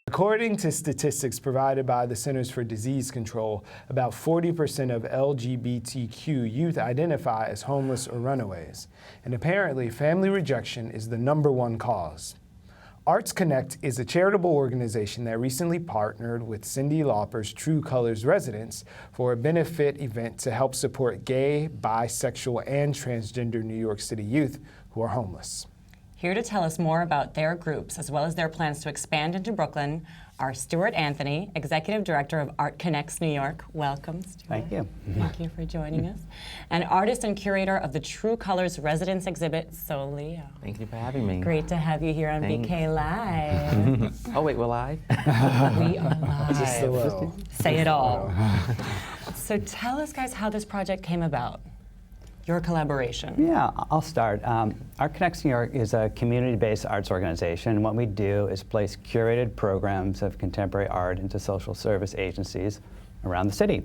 According to statistics provided by the Centers for Disease Control, about 40% of LGBTQ youth identify as homeless or runaways. And apparently, family rejection is the #1 cause. Arts Connect is a charitable organization that recently partnered with Cyndi Lauper's True Colors residents for a benefit event to help support gay, bisexual, and transgender New York City youth who are homeless. Here to tell us more about their groups, as well as their plans to expand into Brooklyn, are Stuart Anthony, Executive Director of Art Connects New York. Welcome, Stuart. Thank you. Thank you for joining us. And artist and curator of the True Colors Residence Exhibit, Soleo. Thank you for having me. Great to have you here on BK Live. Oh wait, we're live? We are live. Just a little. Say it all. So tell us, guys, how this project came about. Your collaboration. Yeah, I'll start. Art Connects New York is a community-based arts organization. What we do is place curated programs of contemporary art into social service agencies around the city.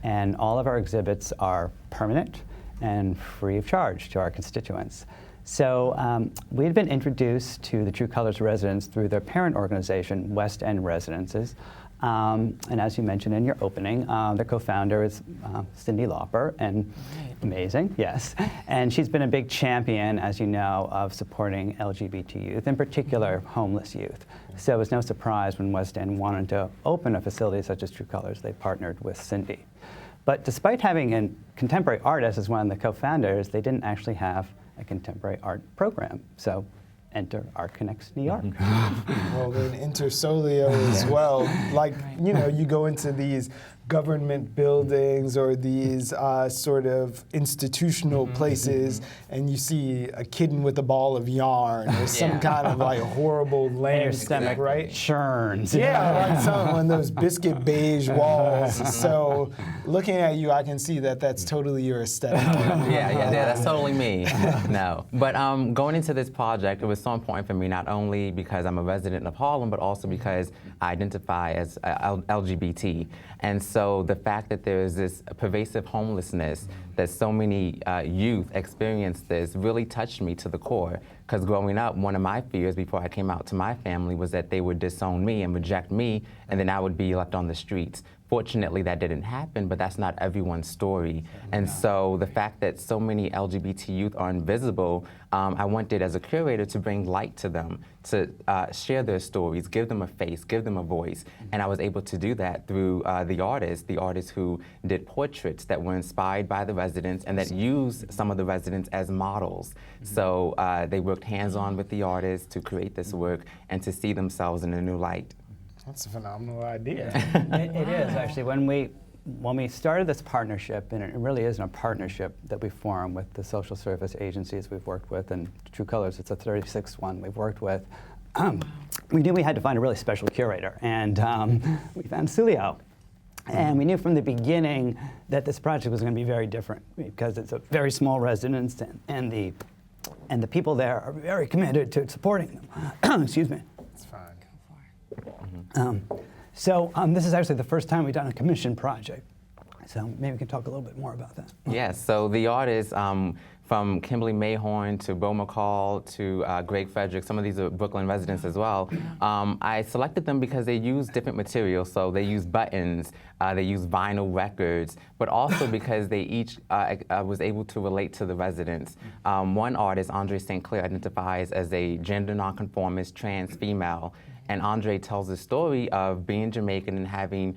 And all of our exhibits are permanent and free of charge to our constituents. So we had been introduced to the True Colors residents through their parent organization, West End Residences. And as you mentioned in your opening, the co-founder is Cyndi Lauper, and amazing, yes. And she's been a big champion, as you know, of supporting LGBT youth, in particular homeless youth. So it was no surprise when West End wanted to open a facility such as True Colors, they partnered with Cyndi. But despite having a contemporary artist as one of the co-founders, they didn't actually have a contemporary art program. So enter Art Connects New York. Well, then enter Soleo as well. Like, you know, you go into these government buildings or these sort of institutional places and you see a kitten with a ball of yarn or some kind of like horrible landscape, right? Churns. Yeah, like one of those biscuit beige walls. So looking at you, I can see that that's totally your aesthetic. Yeah, that's totally me. No, but going into this project, it was so important for me, not only because I'm a resident of Harlem, but also because I identify as LGBT. And so the fact that there is this pervasive homelessness, that so many youth experience this, really touched me to the core. Because growing up, one of my fears before I came out to my family was that they would disown me and reject me, and then I would be left on the streets. Fortunately, that didn't happen, but that's not everyone's story. And so the fact that so many LGBT youth are invisible, I wanted as a curator to bring light to them, to share their stories, give them a face, give them a voice. And I was able to do that through the artists who did portraits that were inspired by the residents and that used some of the residents as models. So they worked hands-on with the artists to create this work and to see themselves in a new light. That's a phenomenal idea. It is, actually. When we started this partnership, and it really isn't a partnership that we formed with the social service agencies we've worked with, and True Colors, it's a 36th one we've worked with, we knew we had to find a really special curator, and we found Soleo. And we knew from the beginning that this project was going to be very different because it's a very small residence, and the people there are very committed to supporting them. Excuse me. It's fine. So this is actually the first time we've done a commission project. So maybe we can talk a little bit more about that. Yes, so the artists, from Kimberly Mayhorn to Bo McCall to Greg Frederick, some of these are Brooklyn residents as well. I selected them because they use different materials. So they use buttons, they use vinyl records, but also because they each was able to relate to the residents. One artist, Andre St. Clair, identifies as a gender nonconformist trans female. And Andre tells the story of being Jamaican and having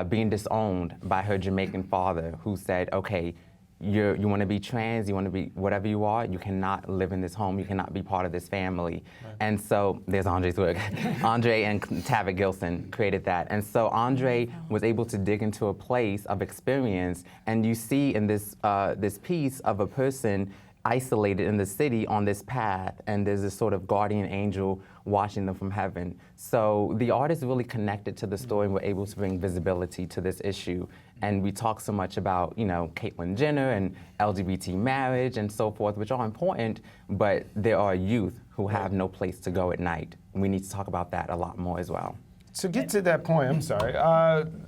being disowned by her Jamaican father, who said, okay, you want to be trans, you want to be whatever you are, you cannot live in this home, you cannot be part of this family. Right. And so, there's Andre's work. Andre and Tavick Gilson created that. And so Andre was able to dig into a place of experience, and you see in this, this piece of a person isolated in the city on this path, and there's this sort of guardian angel watching them from heaven. So the artists really connected to the story and were able to bring visibility to this issue. And we talk so much about, you know, Caitlyn Jenner and LGBT marriage and so forth, which are important, but there are youth who have no place to go at night. We need to talk about that a lot more as well. To get to that point, I'm sorry,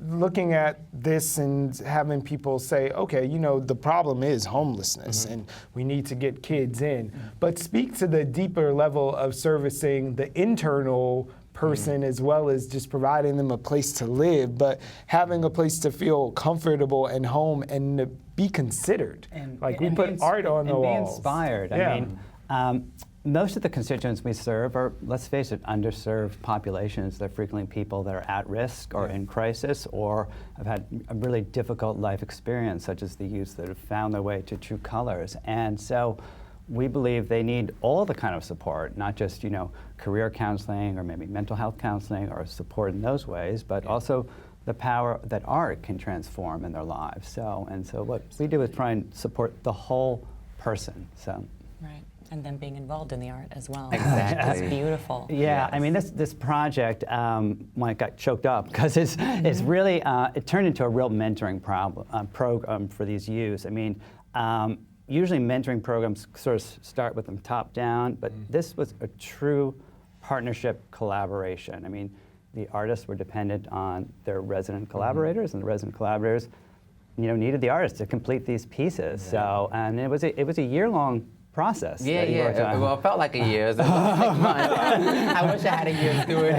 looking at this and having people say, okay, you know, the problem is homelessness and we need to get kids in, but speak to the deeper level of servicing the internal person as well as just providing them a place to live, but having a place to feel comfortable and home and to be considered. We put art on the walls. And be inspired. Yeah. I mean, most of the constituents we serve are, let's face it, underserved populations. They're frequently people that are at risk or in crisis or have had a really difficult life experience, such as the youth that have found their way to True Colors. And so we believe they need all the kind of support, not just, you know, career counseling or maybe mental health counseling or support in those ways, but also the power that art can transform in their lives. So what we do is try and support the whole person. So. Right. And then being involved in the art as well. Exactly. It's beautiful. Yeah, Yes. I mean, this project, when it got choked up, because it's really, it turned into a real mentoring program for these youth. I mean, usually mentoring programs sort of start with them top down, but this was a true partnership collaboration. I mean, the artists were dependent on their resident collaborators, and the resident collaborators, you know, needed the artists to complete these pieces. Yeah. So, and it was a year-long process. Yeah. Well, it felt like a year. It was about 6 months. I wish I had a year, Stuart.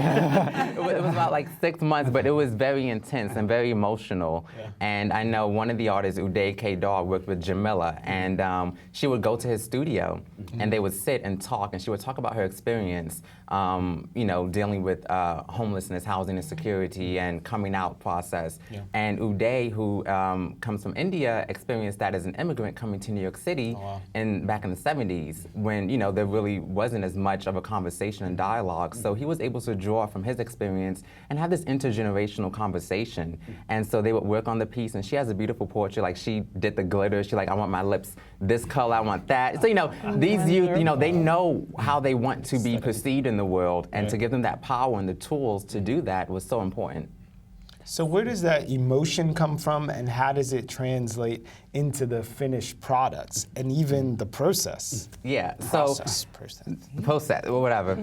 It was about like 6 months, but it was very intense and very emotional. Yeah. And I know one of the artists, Uday K. Daw, worked with Jamila, and she would go to his studio, and they would sit and talk, and she would talk about her experience, you know, dealing with homelessness, housing insecurity, and coming out process. Yeah. And Uday, who comes from India, experienced that as an immigrant coming to New York City back in the 70s, when, you know, there really wasn't as much of a conversation and dialogue. So he was able to draw from his experience and have this intergenerational conversation. And so they would work on the piece, and she has a beautiful portrait. Like, she did the glitter. She like, I want my lips this color, I want that. So, you know, these youth, you know, they know how they want to be perceived in the world, and to give them that power and the tools to do that was so important. So where does that emotion come from, and how does it translate into the finished products and even the process? Yeah, Process, well, whatever.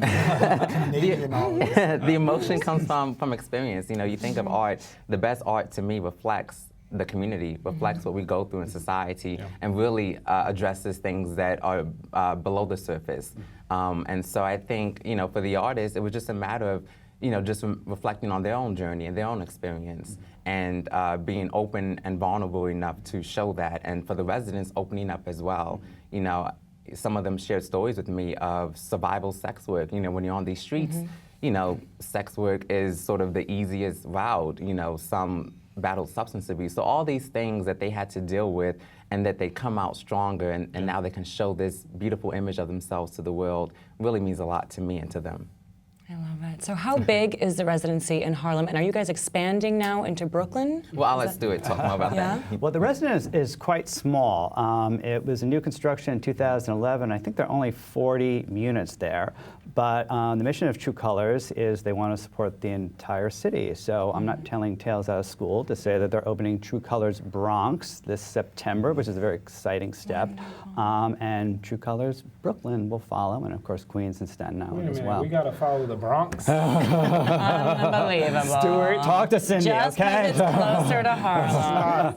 The emotion comes from experience. You know, you think of art, the best art to me reflects the community, reflects what we go through in society, and really addresses things that are below the surface. And so I think, you know, for the artists, it was just a matter of, you know, just reflecting on their own journey and their own experience, and being open and vulnerable enough to show that. And for the residents, opening up as well. You know, some of them shared stories with me of survival sex work. You know, when you're on these streets, you know, sex work is sort of the easiest route. You know, some battled substance abuse. So all these things that they had to deal with, and that they come out stronger, and now they can show this beautiful image of themselves to the world, really means a lot to me and to them. I love it. So how big is the residency in Harlem, and are you guys expanding now into Brooklyn? Well, I'll let Stuart talk more about that. Well, the residence is quite small. It was a new construction in 2011. I think there are only 40 units there. But the mission of True Colors is they want to support the entire city. So I'm not telling tales out of school to say that they're opening True Colors Bronx this September, which is a very exciting step. And True Colors Brooklyn will follow, and of course Queens and Staten Island as well. We got to follow the Bronx. Unbelievable. Stuart, talk to Cindy, just okay? It's closer to Harlem.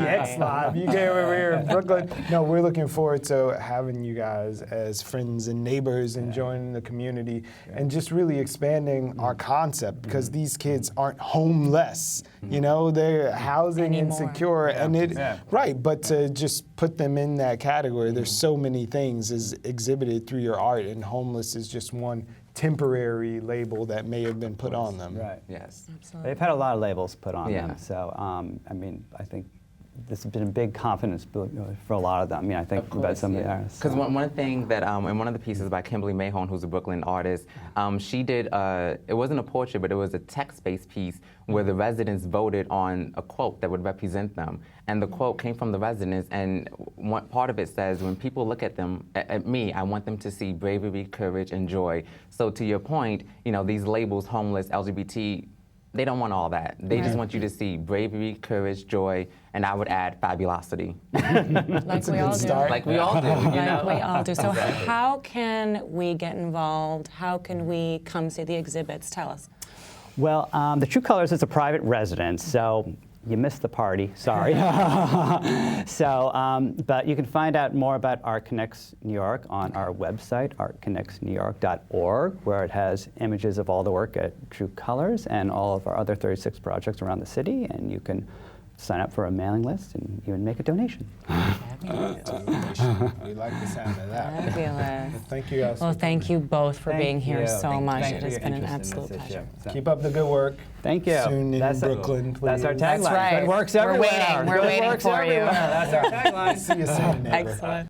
It's live. You came over here in Brooklyn. No, we're looking forward to having you guys as friends and neighbors and joining the community and just really expanding our concept, because these kids aren't homeless. You know, they're housing insecure, and right. But to just put them in that category, there's so many things is exhibited through your art, and homeless is just one temporary label that may have been put on them. Right. Yes. Absolutely. They've had a lot of labels put on them. So, I mean, I think this has been a big confidence for a lot of them. I mean, I think about some of the artists. Because one thing that, in one of the pieces by Kimberly Mahone, who's a Brooklyn artist, she did, it wasn't a portrait, but it was a text-based piece where the residents voted on a quote that would represent them. And the quote came from the residents, and one part of it says, when people look at them, at me, I want them to see bravery, courage, and joy. So to your point, you know, these labels, homeless, LGBT, they don't want all that. They just want you to see bravery, courage, joy, and I would add fabulosity. Like we all do. Like we all do, you know? Like we all do. So how can we get involved? How can we come see the exhibits? Tell us. Well, the True Colors is a private residence, so you missed the party, sorry. So, but you can find out more about Art Connects New York on our website, artconnectsnewyork.org, where it has images of all the work at True Colors and all of our other 36 projects around the city, and you can sign up for a mailing list and even make a donation. We like the sound of that. Fabulous. Thank you guys. Well, for thank you both for being here so Thank much. you It for has your been an interest in absolute this pleasure. issue. So- Keep up the good work. Thank you. Soon in Brooklyn, please. That's our tagline. That's right. Good works We're everywhere. waiting. We're Good waiting works for you. everywhere. That's our tagline. See you soon, neighbor. Excellent.